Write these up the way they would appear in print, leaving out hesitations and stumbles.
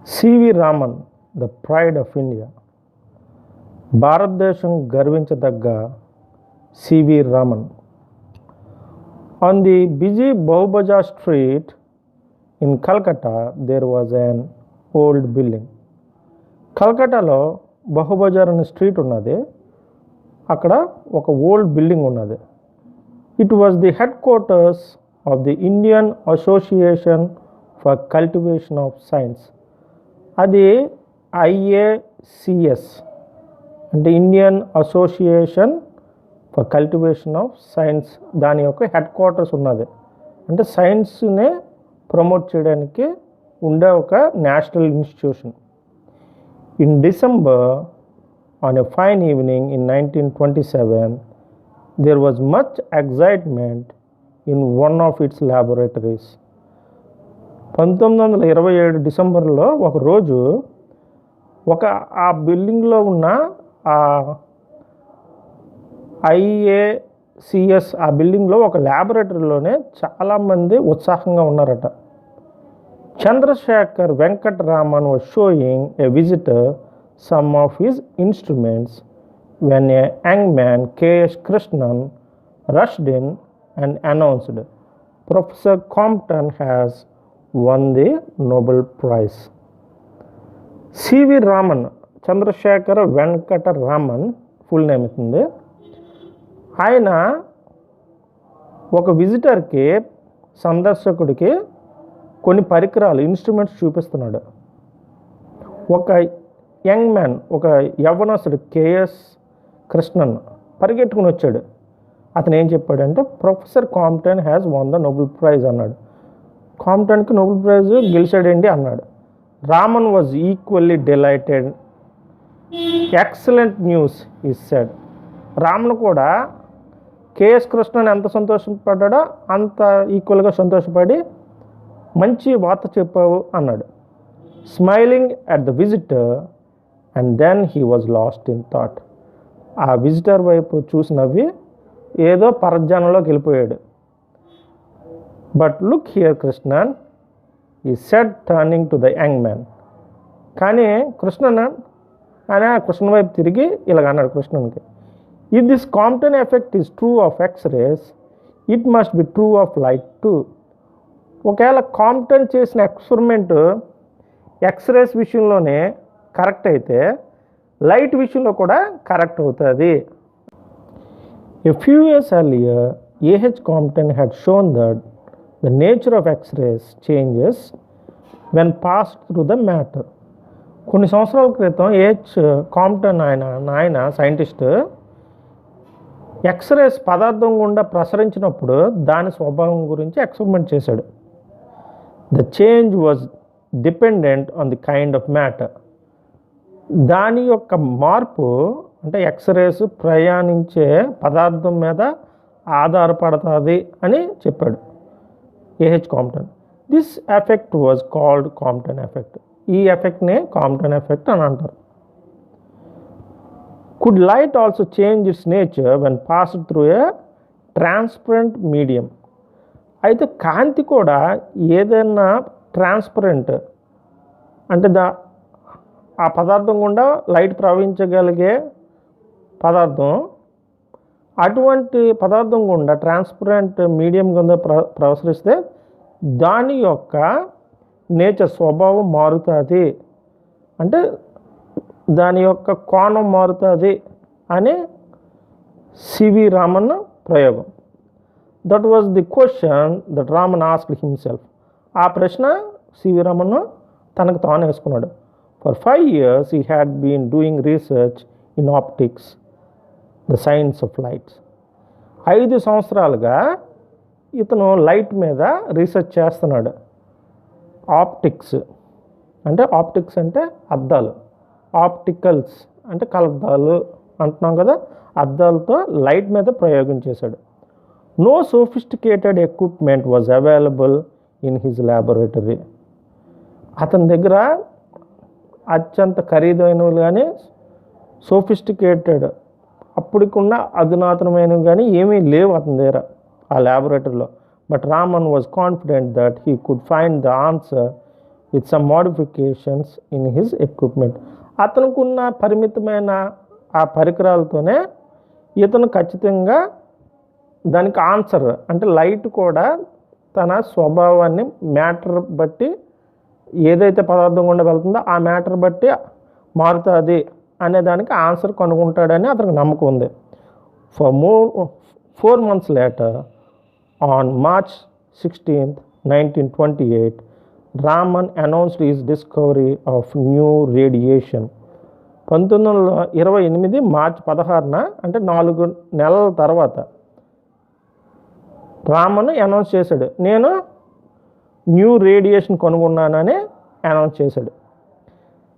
CV Raman, the pride of India. భారతదేశం గర్వించదగ్గ CV Raman. On the busy Bowbaja street in Calcutta, there was an old building. కల్కటాలో బహుబజార్ అనే street ఉన్నది. అక్కడ ఒక old building ఉన్నది. It was the head quarters of the Indian association for cultivation of science. అది IACS అంటే Indian association for cultivation of science, దాని యొక్క head quarters ఉన్నది. అంటే సైన్స్ని ప్రమోట్ చేయడానికి ఉండే ఒక national institution. In December, on a fine evening in 1927, there was much excitement in one of its laboratories. 1927 డిసెంబర్లో ఒకరోజు ఆ బిల్డింగ్లో ఉన్న ఆ IACS ఆ బిల్డింగ్లో ఒక ల్యాబొరేటరీలోనే చాలామంది ఉత్సాహంగా ఉన్నారట. Chandrasekhar Venkata Raman was showing a visitor some of his instruments when a young man, K.S. Krishnan, rushed in and announced, Professor Compton has won the Nobel Prize. CV Raman, Chandrasekhar Venkata Raman full name అవుతుంది. ఆయన ఒక విజిటర్కి, సందర్శకుడికి కొన్ని పరికరాలు, ఇన్స్ట్రుమెంట్స్ చూపిస్తున్నాడు. ఒక యంగ్ మ్యాన్, ఒక యవ్వనస్తుడు KS Krishnan పరిగెట్టుకుని వచ్చాడు. అతను ఏం చెప్పాడంటే, professor Compton has won the Nobel prize అన్నాడు. కాంప్టన్కి నోబెల్ ప్రైజ్ గెలిచాడండి అన్నాడు. Raman was equally delighted. Excellent news is said. Raman కూడా KS కృష్ణన్ ఎంత సంతోషపడ్డాడో అంత ఈక్వల్గా సంతోషపడి, మంచి వార్త చెప్పావు అన్నాడు. Smiling at the visitor and then he was lost in thought. ఆ విజిటర్ వైపు చూసి నవ్వి ఏదో పరధ్యానంలోకి వెళ్ళిపోయాడు. But look here Krishnan, he said turning to the young man. కానీ కృష్ణన్ ఆయన కృష్ణ వైపు తిరిగి ఇలాగ అన్నాడు కృష్ణన్కి, if this Compton effect is true of X rays, it must be true of light too. ఒకవేళ కాంప్టన్ చేసిన ఎక్స్పెరిమెంట్ ఎక్స్రేస్ విషయంలోనే కరెక్ట్ అయితే లైట్ విషయంలో కూడా కరెక్ట్ అవుతుంది. A few years earlier, A.H. Compton had shown that the nature of X-rays changes when passed through the matter. కొన్ని సంవత్సరాల క్రితం A.H. కాంప్టన్ ఆయన సైంటిస్ట్ ఎక్స్రేస్ పదార్థం గుండా ప్రసరించినప్పుడు దాని స్వభావం గురించి ఎక్స్పెరిమెంట్ చేశాడు. The change was dependent on the kind of matter. దాని యొక్క మార్పు అంటే ఎక్స్రేస్ ప్రయాణించే పదార్థం మీద ఆధారపడుతుంది అని చెప్పాడు A.H. Compton. This effect was called Compton effect. ఈ ఎఫెక్ట్ని కాంప్టన్ ఎఫెక్ట్ అని అంటారు. Could light also change it's nature when passed through a transparent medium. అయితే కాంతి కూడా ఏదైనా ట్రాన్స్పరెంట్ అంటే ఆ పదార్థం గుండా లైట్ ప్రవహించగలిగే పదార్థం, అటువంటి పదార్థం గుండా ట్రాన్స్పరెంట్ మీడియం గుండా ప్రసరిస్తే దాని యొక్క నేచర్ స్వభావం మారుతుంది, అంటే దాని యొక్క కోణం మారుతుంది అని సివి రామన్ ప్రయోగం. That was the question that Raman asked himself. ఆ ప్రశ్న సివి రామన్ తనకు తాను వేసుకున్నాడు. For 5 years he had been doing research in optics, the science of light. 5 సంవత్సరాలుగా ఇతను లైట్ మీద రీసెర్చ్ చేస్తున్నాడు. ఆప్టిక్స్ అంటే అద్దాలు, ఆప్టికల్స్ అంటే కలద్దాలు అంటున్నాం కదా, అద్దాలతో లైట్ మీద ప్రయోగం చేశాడు. No sophisticated equipment was available in his laboratory. అతని దగ్గర అత్యంత ఖరీదైనవి కానీ సోఫిస్టికేటెడ్ అప్పటికున్న అధునాతనమైనవి కానీ ఏమీ లేవు అతని దగ్గర ఆ ల్యాబొరేటరీలో. But Raman was confident that he could find the answer with some modifications in his equipment. అతనుకున్న పరిమితమైన ఆ పరికరాలతోనే ఇతను ఖచ్చితంగా దానికి ఆన్సర్ అంటే లైట్ కూడా తన స్వభావాన్ని మ్యాటర్ బట్టి ఏదైతే పదార్థం గుండా వెళ్తుందో ఆ మ్యాటర్ బట్టి మారుతుంది అనే దానికి ఆన్సర్ కనుగొంటాడని అతనికి నమ్మకం ఉంది. For 4 months later, on March 16th, 1928, Raman announced his discovery of new radiation. 1928 మార్చి 16న అంటే 4 నెలల తర్వాత రామన్ అనౌన్స్ చేశాడు, నేను న్యూ రేడియేషన్ కనుగొన్నానని అనౌన్స్ చేశాడు.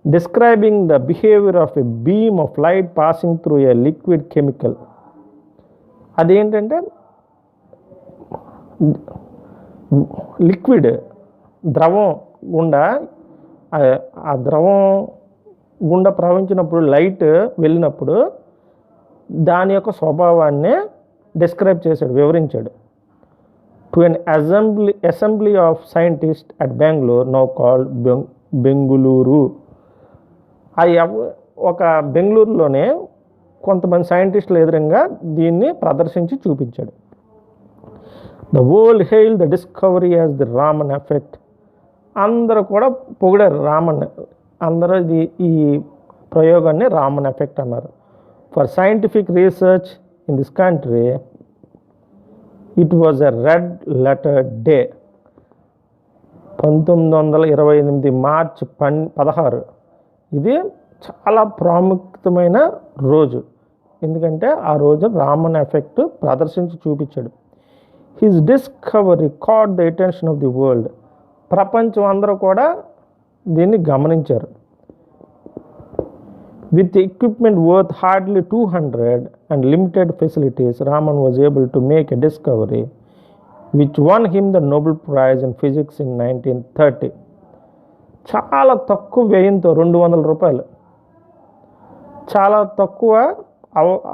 Describing the behaviour of a beam of light passing through a liquid chemical. అదేంటంటే లిక్విడ్ ద్రవం గుండా ఆ ద్రవం గుండా ప్రవహించినప్పుడు లైట్ వెళ్ళినప్పుడు దాని యొక్క స్వభావాన్ని డిస్క్రైబ్ చేశాడు, వివరించాడు. To an assembly of scientist at Bengaluru, now called Bengaluru. ఒక బెంగళూరులోనే కొంతమంది సైంటిస్టుల ఎదురుగా దీన్ని ప్రదర్శించి చూపించాడు. The world hail the discovery as the Raman effect. అందరూ కూడా పొగిడారు రామన్, అందరూ ఈ ప్రయోగాన్ని రామన్ ఎఫెక్ట్ అన్నారు. For scientific research in this country it was a red letter day. 1928 మార్చి 16 ఇది చాలా ప్రాముఖ్యమైన రోజు. ఎందుకంటే ఆ రోజు రామన్ ఎఫెక్ట్ ప్రదర్శించి చూపించాడు. His discovery caught the attention of the world. ప్రపంచం అందరూ కూడా దీన్ని గమనించారు. With equipment worth hardly 200 and limited facilities, Raman was able to make a discovery which won him the Nobel prize in physics in 1930. చాలా తక్కువ వ్యయంతో $200, చాలా తక్కువ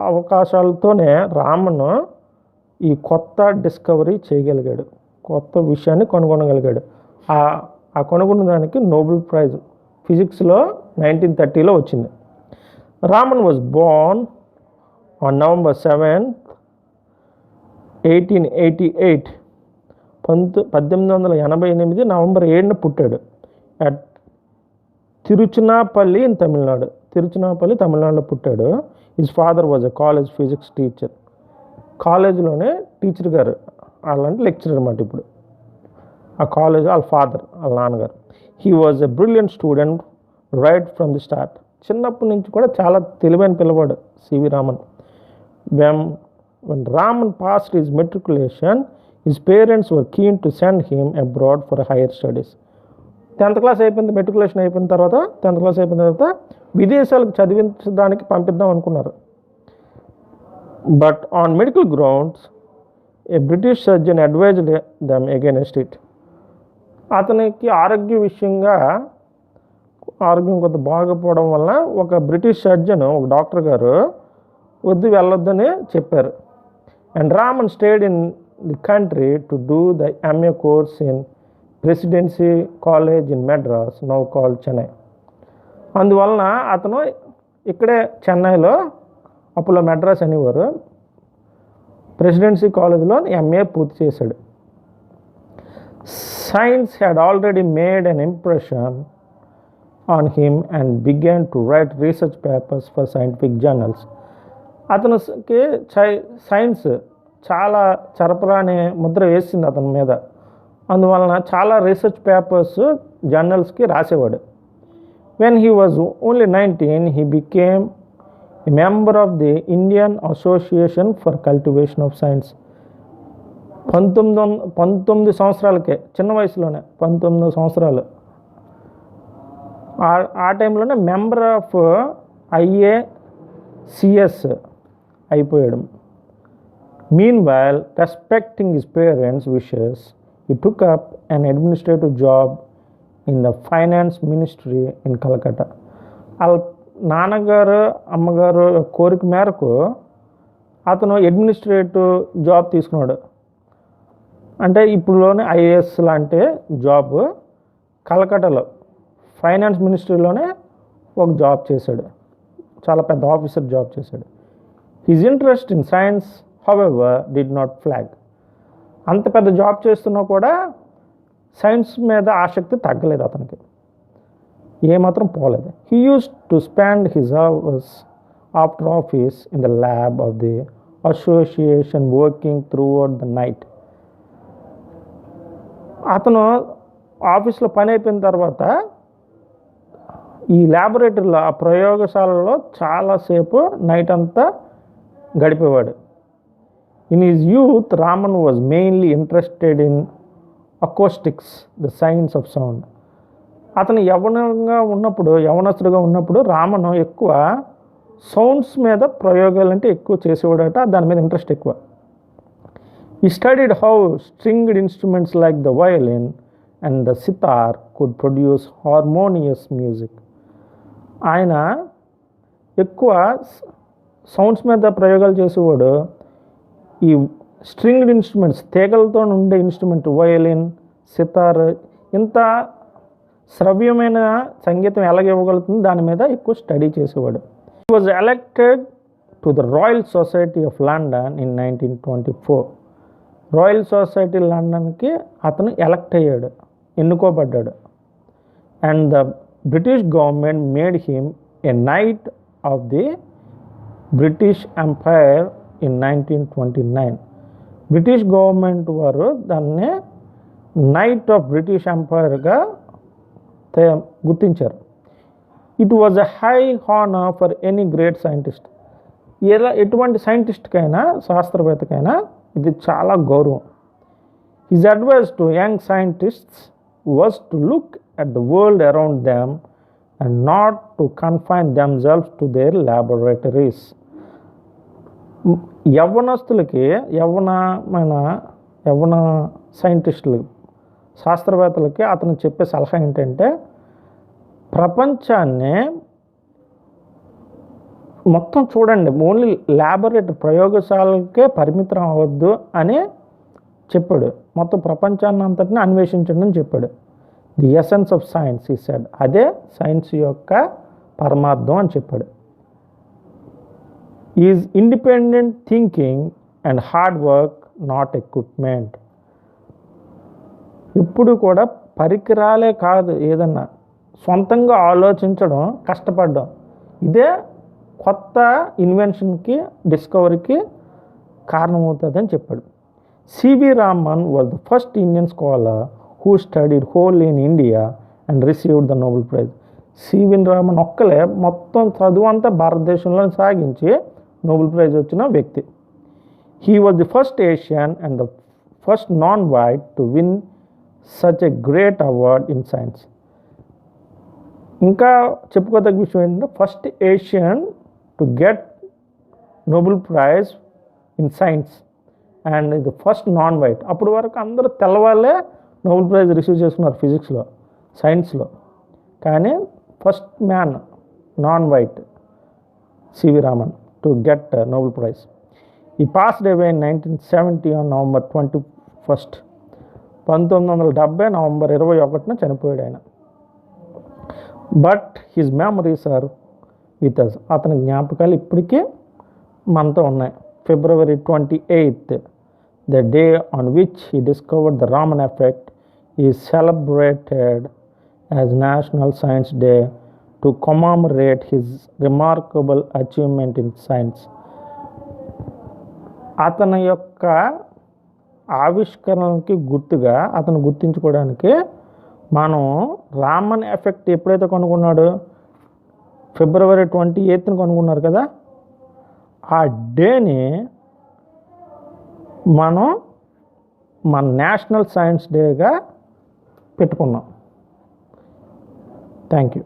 అవకాశాలతోనే రామన్ ఈ కొత్త డిస్కవరీ చేయగలిగాడు, కొత్త విషయాన్ని కనుగొనగలిగాడు. ఆ కనుగొన్న దానికి నోబెల్ ప్రైజ్ ఫిజిక్స్లో 1930లో వచ్చింది. Raman was born on November 7th, 1888. 1888 November 7న పుట్టాడు. At Tiruchirappalli in Tamil Nadu. తిరుచునాపల్లి తమిళనాడులో పుట్టాడు. His father was a college physics teacher. కాలేజీలోనే టీచర్ గారు, వాళ్ళంటే లెక్చరర్ అన్నమాట. ఇప్పుడు ఆ కాలేజ్ వాళ్ళ ఫాదర్, వాళ్ళ నాన్నగారు. He was a brilliant student right from the start. చిన్నప్పటి నుంచి కూడా చాలా తెలివైన పిల్లవాడు CV Raman. When Raman passed his matriculation, his parents were keen to send him abroad for higher studies. 10th class అయిపోయింది, మెట్రికులేషన్ అయిపోయిన తర్వాత 10th క్లాస్ అయిపోయిన తర్వాత విదేశాలకు చదివించడానికి పంపిద్దాం అనుకున్నారు. But on medical grounds a British surgeon advised them against it. అతనికి ఆరోగ్య విషయంగా ఆరోగ్యం కొంత బాగపోవడం వల్ల ఒక బ్రిటిష్ సర్జన్, ఒక డాక్టర్ గారు వద్దు వెళ్ళొద్దని చెప్పారు. And Raman stayed in the country to do the MA course in Presidency College in Madras, now called Chennai. అందువలన అతను ఇక్కడే చెన్నైలో, అప్పుడు మెడ్రాస్ అనేవారు, ప్రెసిడెన్సీ కాలేజ్లో MA పూర్తి చేశాడు. Science had already made an impression on him and began to write research papers for scientific journals. అతనికి సైన్స్ చాలా చరపరాని ముద్ర వేసింది అతని మీద. అందువలన చాలా రీసెర్చ్ పేపర్స్ జర్నల్స్కి రాసేవాడు. When he was only 19, he became a member of the Indian Association for Cultivation of Science. 19 సంవత్సరాలకే, చిన్న వయసులోనే 19 సంవత్సరాలు, ఆ టైంలోనే మెంబర్ ఆఫ్ IACS అయిపోయాడు. Mean while respecting his parents wishes, he took up an administrative job in the finance ministry in Calcutta. వాళ్ళ నాన్నగారు అమ్మగారు కోరిక మేరకు అతను అడ్మినిస్ట్రేటివ్ జాబ్ తీసుకున్నాడు. అంటే ఇప్పుడులోనే IAS లాంటి జాబ్ కలకటాలో ఫైనాన్స్ మినిస్ట్రీలోనే ఒక జాబ్ చేశాడు, చాలా పెద్ద ఆఫీసర్ జాబ్ చేశాడు. His interest in science however did not flag. అంత పెద్ద జాబ్ చేస్తున్నా కూడా సైన్స్ మీద ఆసక్తి తగ్గలేదు అతనికి, ఏమాత్రం పోలేదు. He use to spend his hours after office in the lab of the association working through out the night. అతను ఆఫీస్లో పని అయిపోయిన తర్వాత ఈ ల్యాబొరేటరీలో, ఆ ప్రయోగశాలలో చాలాసేపు నైట్ అంతా గడిపేవాడు. In his youth Raman was mainly interested in acoustics, the science of sound. అతను యవనస్తుడిగా ఉన్నప్పుడు రామన్ ఎక్కువ సౌండ్స్ మీద ప్రయోగాలు అంటే ఎక్కువ చేసేవాడట, దాని మీద ఇంట్రెస్ట్ ఎక్కువ. He studied how stringed instruments like the violin and the sitar could produce harmonious music. ఆయన ఎక్కువ సౌండ్స్ మీద ప్రయోగాలు చేసేవాడు. ఈ స్ట్రింగ్డ్ ఇన్స్ట్రుమెంట్స్, తీగలతో ఉండే ఇన్స్ట్రుమెంట్, వయలిన్, సితార్, ఇంత శ్రవ్యమైన సంగీతం ఎలాగ ఇవ్వగలుగుతుంది దాని మీద ఎక్కువ స్టడీ చేసేవాడు. He was elected to the Royal Society of London in 1924. Royal Society లండన్కి అతను ఎలక్ట్ అయ్యాడు, ఎన్నుకోబడ్డాడు. And the British government made him a knight of the British Empire in 1929. British government వారు దాన్ని నైట్ ఆఫ్ బ్రిటిష్ ఎంపైర్గా గుర్తించారు. It was a high honour for any great scientist. ఎటువంటి సైంటిస్ట్కైనా, శాస్త్రవేత్తకైనా ఇది చాలా గౌరవం. His advice to young scientists was to look at the world around them and not to confine themselves to their laboratories. యవ్వనస్తులకి, యవ్వన సైంటిస్టులు, శాస్త్రవేత్తలకి అతను చెప్పే సలహా ఏంటంటే, ప్రపంచాన్ని మొత్తం చూడండి, ఓన్లీ ల్యాబొరేటరీ ప్రయోగశాలకే పరిమితం అవ్వద్దు అని చెప్పాడు. మొత్తం ప్రపంచాన్ని అంతటిని అన్వేషించండి అని చెప్పాడు. ది ఎసెన్స్ ఆఫ్ సైన్స్ ఈ సెడ్, అదే సైన్స్ యొక్క పరమార్థం అని చెప్పాడు. Is independent thinking and hard work not equipment. ఇప్పుడు కూడా పరికరాలే కాదు, ఏదన్నా సొంతంగా ఆలోచించడం, కష్టపడడం, ఇదే కొత్త ఇన్వెన్షన్కి, డిస్కవరీకి కారణమవుతుందని చెప్పాడు. CV Raman was the first Indian scholar who studied whole in India and received the Nobel prize. CV Raman ఒక్కలే మొత్తం చదువు అంతా భారతదేశంలో సాగించి నోబెల్ ప్రైజ్ వచ్చిన వ్యక్తి. He was the first Asian and the first non white to win such a great award in science. ఇంకా చెప్పుకోదగ్గ విషయం ఏంటంటే, first Asian to get Nobel prize in science and ఇది ఫస్ట్ నాన్ వైట్. అప్పటి వరకు అందరూ తెల్లవాళ్ళే నోబెల్ ప్రైజ్ రిసీవ్ చేసుకున్నారు ఫిజిక్స్లో, సైన్స్లో. కానీ first man non white CV Raman to get Nobel prize. He passed away in 1970 on November 21. 1970 November 21న చనిపోయాడు ఆయన. But his memories are with us. అతని జ్ఞాపకాలు ఇప్పటికీ మనతో ఉన్నాయి. February 28, the day on which he discovered the Raman effect, is celebrated as National Science Day to commemorate his remarkable achievement in science. అతని యొక్క ఆవిష్కరణకి గుర్తుగా, అతను గుర్తించుకోవడానికి మనం రామన్ ఎఫెక్ట్ ఎప్పుడైతే కనుగొన్నాడు, February 28న కనుగొన్నారు కదా, ఆ డేని మనం మన నేషనల్ సైన్స్ డేగా పెట్టుకున్నాం. Thank you.